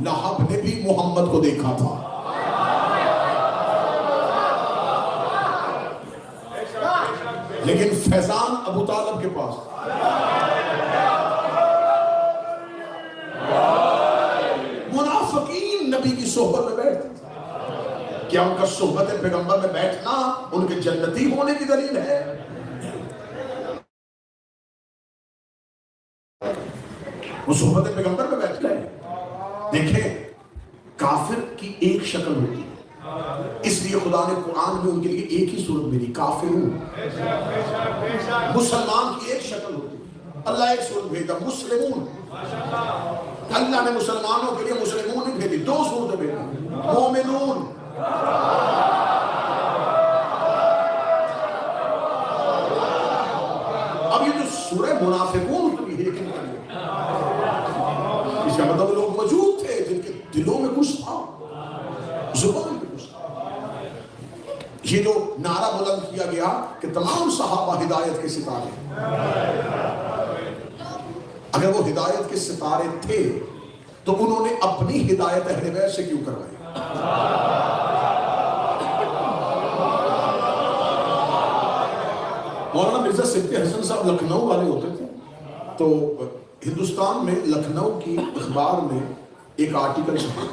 لہب نے بھی محمد کو دیکھا تھا. لیکن فیضان ابو طالب کے پاس. منافقین نبی کی صحبت میں بیٹھتے تھے. کیا ان کا صحبت پیغمبر میں بیٹھنا ان کے جنتی ہونے کی دلیل ہے؟ وہ صحبت پیغمبر میں بیٹھ گئے. دیکھیں کافر کی ایک شکل ہوتی ہے، اس لیے خدا نے قرآن میں ان کے لیے ایک ہی صورت بھیجی کافرون. مسلمان کی ایک شکل ہوتی ہے، اللہ ایک صورت بھیجتا مسلمون. اللہ نے مسلمانوں کے لیے مسلمون نہیں بھیجی، دو صورتیں بھیجی مومنون. اب یہ جو سورہ منافقون کی ہے اس کا مطلب لوگ موجود تھے جن کے دلوں میں کچھ تھا، زبان میں کچھ تھا. یہ جو نعرہ بلند کیا گیا کہ تمام صحابہ ہدایت کے ستارے، اگر وہ ہدایت کے ستارے تھے تو انہوں نے اپنی ہدایت اہل بیت سے کیوں کروائی؟ مولانا مرزا صدیق حسن صاحب لکھنؤ والے ہوتے تھے، تو ہندوستان میں لکھنؤ کی اخبار میں ایک آرٹیکل چھپا،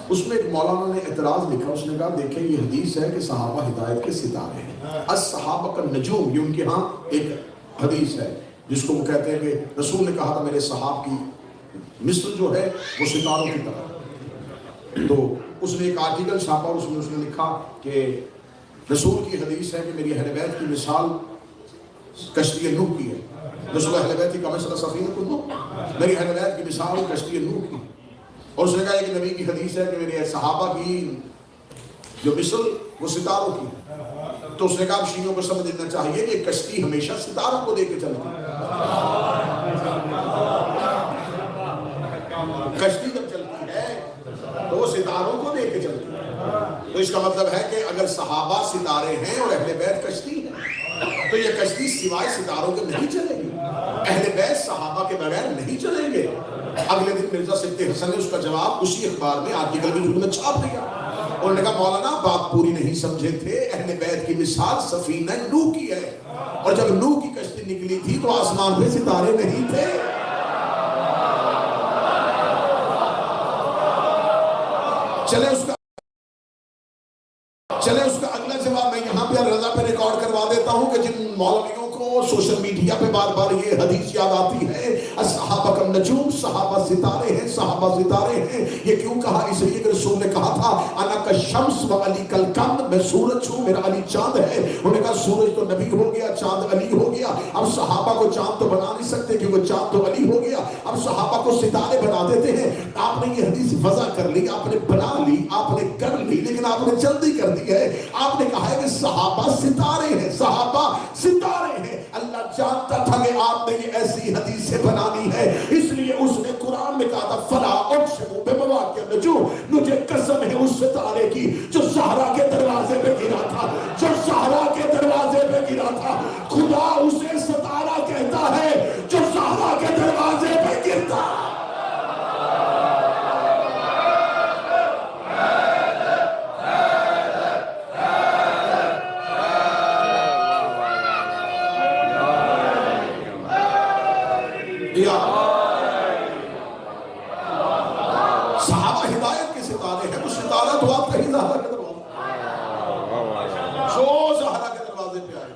اس میں ایک مولانا نے اعتراض لکھا. اس نے کہا دیکھیں یہ حدیث ہے کہ صحابہ ہدایت کے ستارے ہیں، الصحابہ کا نجوم. یہ ان کے ہاں ایک حدیث ہے جس کو وہ کہتے ہیں کہ رسول نے کہا تھا میرے صحاب کی مثل جو ہے وہ ستاروں کی طرح. تو اس نے ایک آرٹیکل چھاپا اور اس نے لکھا کہ رسول کی حدیث ہے کہ میری اہل بیت کی مثال کشتی نوح کی ہے. رسول اہل بیت کی کمثل سفینۃ نوح، میری اہل بیت کی مثال کشتی نوح کی. اور اس نے کہا کہ نبی کی حدیث ہے کہ میرے صحابہ کی جو مثل وہ ستاروں کی. تو اس نے کہا شیعوں کو سمجھ لینا چاہیے کہ کشتی ہمیشہ ستاروں کو دے کے چلتی ہے. کشتی جب چلتی ہے تو وہ ستاروں کو دے کے چلتی ہے. تو اس کا مطلب ہے کہ اگر صحابہ ستارے ہیں اور اہل بیت کشتی ہے تو یہ کشتی سوائے ستاروں کے نہیں چلے گی. اہل بیت صحابہ کے بغیر نہیں چلیں گے. اگلے دن مرزا صدیق حسن نے اس کا جواب اسی اخبار میں آرٹیکل کے میں چھاپ دیا. انہوں نے کہا مولانا بات پوری نہیں سمجھے تھے. اہل بیت کی مثال سفینہ نوح کی ہے، اور جب نوح کی کشتی نکلی تھی تو آسمان پہ ستارے نہیں تھے. چلے اس کا اگلا جواب میں یہاں پہ رضا پہ ریکارڈ کروا دیتا ہوں کہ جن مولویوں کو سوشل میڈیا پہ بار بار یہ حدیث یاد آتی ہے صحابہ کا نجوم، صحابہ ستارے ہیں، صحابہ ستارے ہیں. یہ کیوں کہا؟ اس لیے کہ رسول نے کہا تھا انا کا شمس و علی کل قمر، میں سورج ہوں میرا علی چاند ہے. انہوں نے کہا سورج تو نبی ہو گیا، چاند علی ہو گیا. اب صحابہ کو چاند تو بنا نہیں سکتے کیونکہ چاند تو علی ہو گیا. اب صحابہ کو ستارے بنا دیتے ہیں. آپ نے یہ حدیث وضع کر لی، آپ نے بنا لی، آپ نے کر لی، لیکن آپ نے جلدی کر دی ہے. آپ نے کہا ہے کہ صحابہ ستارے ہیں، صحابہ ستارے ہیں. اللہ جانتا تھا کہ آپ نے یہ ایسی حدیثیں بنانی ہے، اس لیے اس نے قرآن میں کہا تھا فلا اقسم بمواقع النجوم، مجھے قسم ہے اس ستارے کی جو زہرا کے دروازے پہ گرا تھا، جو زہرا کے دروازے پہ گرا تھا. خدا اسے ستارہ کہتا ہے جو زہرا کے دروازے پہ گرتا. صحابہ ہدایت کے ستارے ہیں. وہ ستارہ تو آپ کہیں زہرا کے دروازے جو زہرا کے دروازے پہ آئے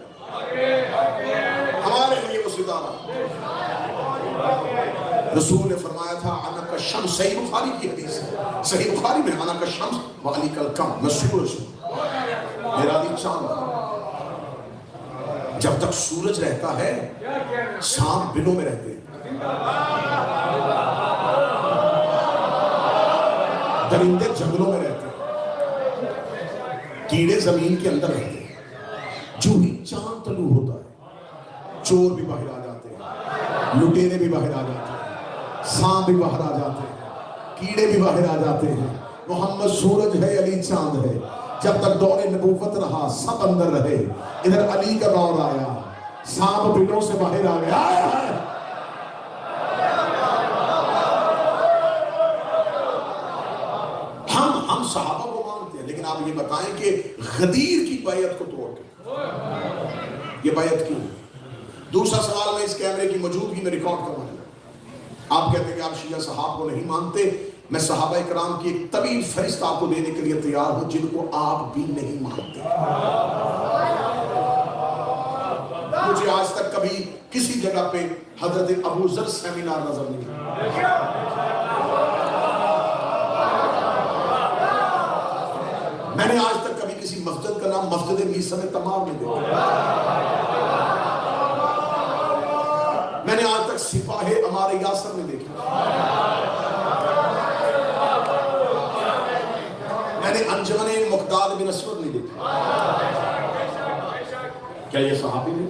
گا ہمارے لیے وہ ستارہ. رسول نے فرمایا تھا انا کا شمس، صحیح بخاری کی حدیث ہے، صحیح بخاری میں انا کا شمس و علی کل قمر، میں سورج ہوں میرا علی چاند. جب تک سورج رہتا ہے سانپ بلوں میں رہتے ہیں، درندے جنگلوں میں رہتے ہیں، کیڑے زمین کے اندر رہتے ہیں. جو ہی چاند طلوع ہوتا ہے چور بھی باہر آ جاتے ہیں، لٹیرے بھی باہر آ جاتے ہیں، سانپ بھی باہر آ جاتے ہیں، کیڑے بھی باہر آ جاتے ہیں. محمد سورج ہے، علی چاند ہے. جب تک دور نبوت رہا سب اندر رہے. ادھر علی کا دور آیا، سانپ بلوں سے باہر آ گیا. آپ یہ بتائیں کہ غدیر کی بیعت کو توڑ کے یہ بیعت کیوں؟ دوسرا سوال میں اس کیمرے کی موجودگی میں ریکارڈ کروانا ہے. آپ کہتے ہیں کہ آپ شیعہ صحابہ کو نہیں مانتے. میں صحابہ کرام کی ایک طویل فہرست آپ کو دینے کے لیے تیار ہوں جن کو آپ بھی نہیں مانتے. مجھے آج تک کبھی کسی جگہ پہ حضرت ابو ذر سیمینار نظر نہیں آیا. میں نے آج تک کبھی کسی مسجد کا نام مسجد میثم تمام نہیں دیکھا. میں نے آج تک سپاہ عمار یاسر میں دیکھا. میں نے انجمن مقداد بن اسود نہیں دیکھا. کیا یہ صحابی نہیں؟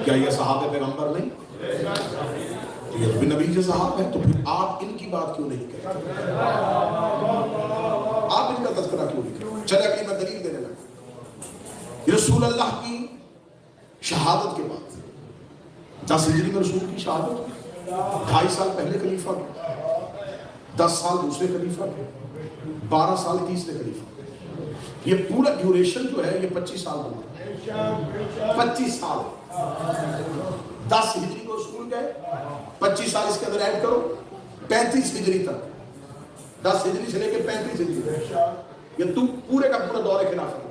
کیا یہ صحابہ پیغمبر نہیں؟ یہ بھی نبی کے صحابہ ہیں. تو پھر آپ ان کی بات کیوں نہیں کرتے؟ آپ ان کا تذکرہ کیوں نہیں کرتے؟ چلے اگلی میں دلیل دینے لگا. رسول اللہ کی شہادت کے بعد 10 ہجری میں رسول کی شہادت 2.5 سال پہلے خلیفہ کے، 10 سال دوسرے خلیفہ کے، 12 سال تیسرے خلیفہ. یہ پورا ڈیوریشن جو ہے یہ 25 سال بنا. 25 سال 10 ہجری کو رسول گئے، 25 سال اس کے اندر ایڈ کرو، 35 ہجری تک. 10 ہجری سے لے کے 35 ہجری تک یہ تو پورے کا پورا دور خلافت.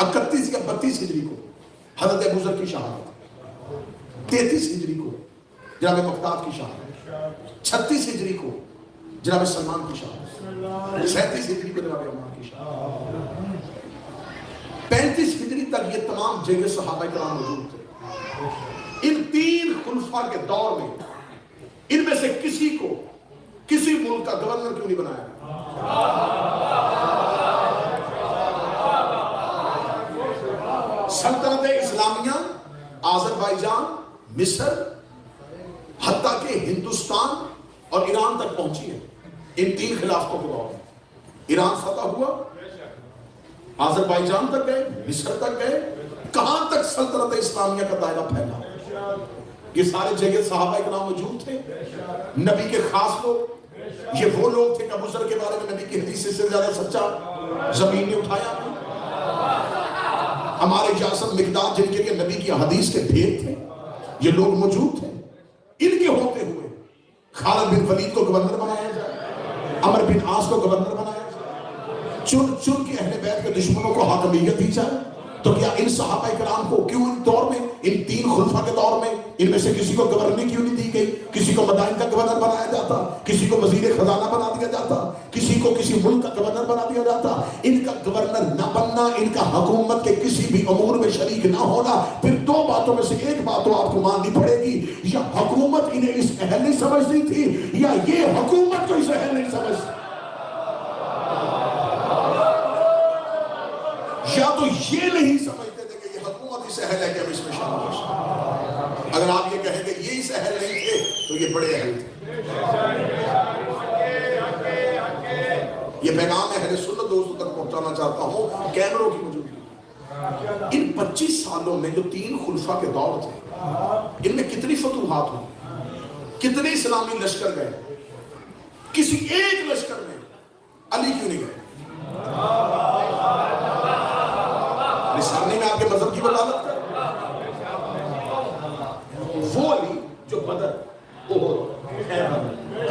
31 یا 32 ہجری کو حضرت ابو ذر کی شہادت، 33 ہجری کو جناب مقداد کی شہادت، 36 ہجری کو جناب سلمان کی شہادت، 37 ہجری کو جناب عمار کی شہادت. 35 ہجری تک یہ تمام جگہ صحابہ کرام موجود تھے. ان 3 خلفاء کے دور میں ان میں سے کسی کو کسی ملک کا گورنر کیوں نہیں بنایا؟ سلطنت اسلامیہ آذربائیجان، مصر، حتیٰ کہ ہندوستان اور ایران تک پہنچی ہے. ان 3 خلافتوں کے دور میں ایران فتح ہوا، آذربائیجان تک گئے، مصر تک گئے. کہاں تک سلطنت اسلامیہ کا دائرہ پھیلا. یہ سارے جگہ صحابہ کرام موجود تھے، نبی کے خاص لوگ. یہ وہ لوگ تھے کہ ابو ذر کے بارے میں نبی کی حدیث سے زیادہ سچا زمین نے اٹھایا. ہمارے جاسم مقداد جن کے نبی کی حدیث کے بھید تھے، یہ لوگ موجود تھے. ان کے ہوتے ہوئے خالد بن ولید کو گورنر بنایا جائے، عمر بن عاص کو گورنر بنایا جائے، چن چن کے اہل بیت کے دشمنوں کو حاکمیت دی جائے. تو کیا ان صحابہ کرام کو کیوں ان دور میں، ان 3 خلفاء کے دور میں ان میں سے کسی کو گورنر کیوں نہیں دی گئی؟ کسی کو مدائن کا گورنر بنایا جاتا، کسی کو وزیر خزانہ بنا دیا جاتا، کسی کو کسی ملک کا گورنر بنا دیا جاتا. ان کا گورنر نہ بننا، ان کا حکومت کے کسی بھی امور میں شریک نہ ہونا، پھر 2 باتوں میں سے ایک بات تو آپ کو ماننی پڑے گی. یا حکومت انہیں اس اہل نہیں سمجھتی تھی، یا یہ حکومت کو اس اہل نہیں سمجھتی. یا تو یہ نہیں سمجھتے تھے کہ یہ حکومت اس اہل ہے کہ ہم اس میں شامل ہو سکتے. اگر آپ یہ کہیں کہ یہ اس اہل نہیں تھے تو یہ بڑے اہل تھے. یہ پیغام اہل سنت دوستوں تک پہنچانا چاہتا ہوں کیمروں کی موجودگی. ان 25 سالوں میں جو 3 خلفاء کے دور تھے، ان میں کتنی فتوحات ہوئی، کتنے اسلامی لشکر گئے. کسی ایک لشکر میں علی کیوں نہیں گئے؟ سامنے میں آپ کے مذہب کی وضاحت کر. وہ علی جو بدر، احد،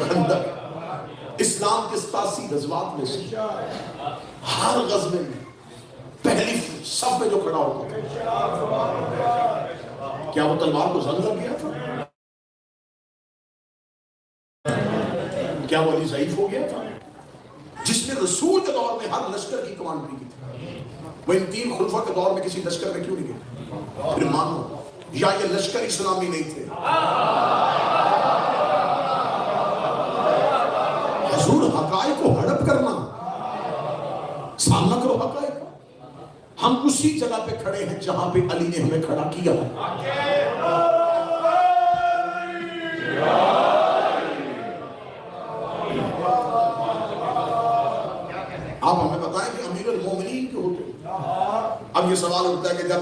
خندق، اسلام کے 87 غزوات میں سے ہر غزوے میں پہلی صف میں جو کھڑا ہوتا تھا، کیا وہ تلوار کو زنگ لگ گیا تھا؟ کیا وہ علی ضعیف ہو گیا تھا؟ جس نے رسول کے دور میں ہر لشکر کی کمانڈری کی تھی، وہ ان 3 خلفاء کے دور میں کسی لشکر میں کیوں نہیں گئے؟ پھر مانو یا یہ لشکر اسلامی نہیں تھے. حضور حقائق کو ہڑپ کرنا، سامنا کرو حقائق. ہم اسی جگہ پہ کھڑے ہیں جہاں پہ علی نے ہمیں کھڑا کیا ہے. آپ ہمیں بتائیں کہ امیر المومنین کے ہوتے. اب یہ سوال ہوتا ہے کہ جب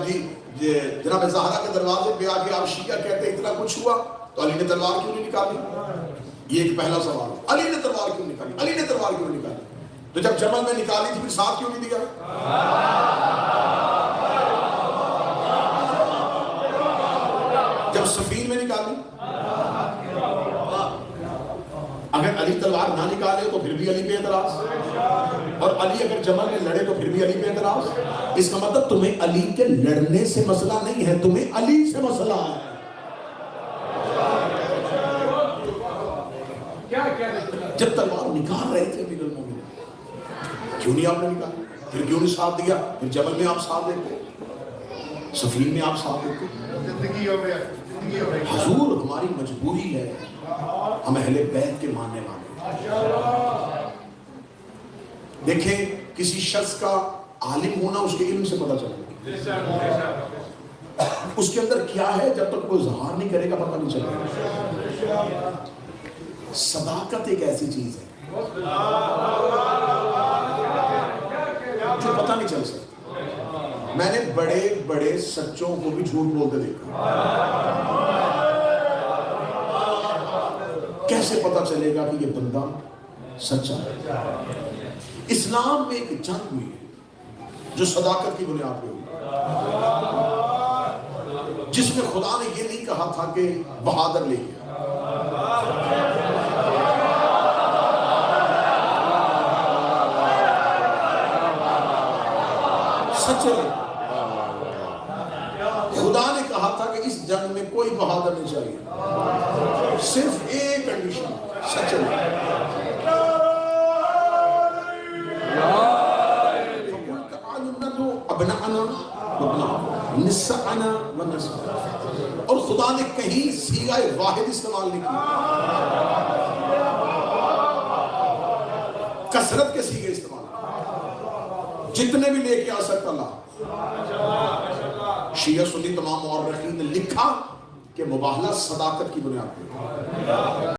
جناب زہرا کے دروازے پہ آ کے آپ شیعہ کہتے ہیں اتنا کچھ ہوا تو علی نے تلوار کیوں نہیں نکالی؟ یہ ایک پہلا سوال. علی نے تلوار کیوں نکالی؟ علی نے تلوار کیوں نکالی؟ تو جب جمل میں نکالی تھی پھر ساتھ کیوں نہیں دیا؟ جب سفین میں نکالی، اگر علی تلوار نہ نکالے تو پھر بھی علی پہ اعتراض، اور علی اگر جمل میں لڑے تو پھر بھی علی پہ اعتراض۔ اس کا مطلب تمہیں علی کے لڑنے سے مسئلہ نہیں ہے، تمہیں علی سے مسئلہ ہے۔ جب تلوار نکال رہے تھے امیر المومنین، کیوں نہیں آپ نے نکالا؟ پھر کیوں نہیں ساتھ دیا؟ پھر جبل میں آپ ساتھ دیتے، سفین میں آپ ساتھ دیتے۔ حضور ہماری مجبوری ہے، ہم اہل بیت کے ماننے والے۔ دیکھیں کسی شخص کا عالم ہونا اس کے علم سے پتہ چلے، اس کے اندر کیا ہے جب تک کوئی اظہار نہیں کرے گا پتہ نہیں چلے گا۔ صداقت ایک ایسی چیز ہے جو پتہ نہیں چل سکتا۔ میں نے بڑے بڑے سچوں کو بھی جھوٹ بولتے دیکھا، کیسے پتہ چلے گا کہ یہ بندہ سچا ہے؟ اسلام میں ایک جنگ ہوئی ہے جو صداقت کی بنیاد پہ ہوئی، جس میں خدا نے یہ نہیں کہا تھا کہ بہادر لے گیا، سچے خدا نے کہا تھا کہ اس جنگ میں کوئی بہادر نہیں چاہیے، صرف ایک کنڈیشن، سچے اور خدا نے کہیں سیغہ واحد استعمال نہیں کیا، کثرت کے سیغے استعمال، جتنے بھی لے کے آ سکتا اللہ۔ شیعہ سنی تمام مورخین نے لکھا کہ مباہلہ صداقت کی بنیاد پر۔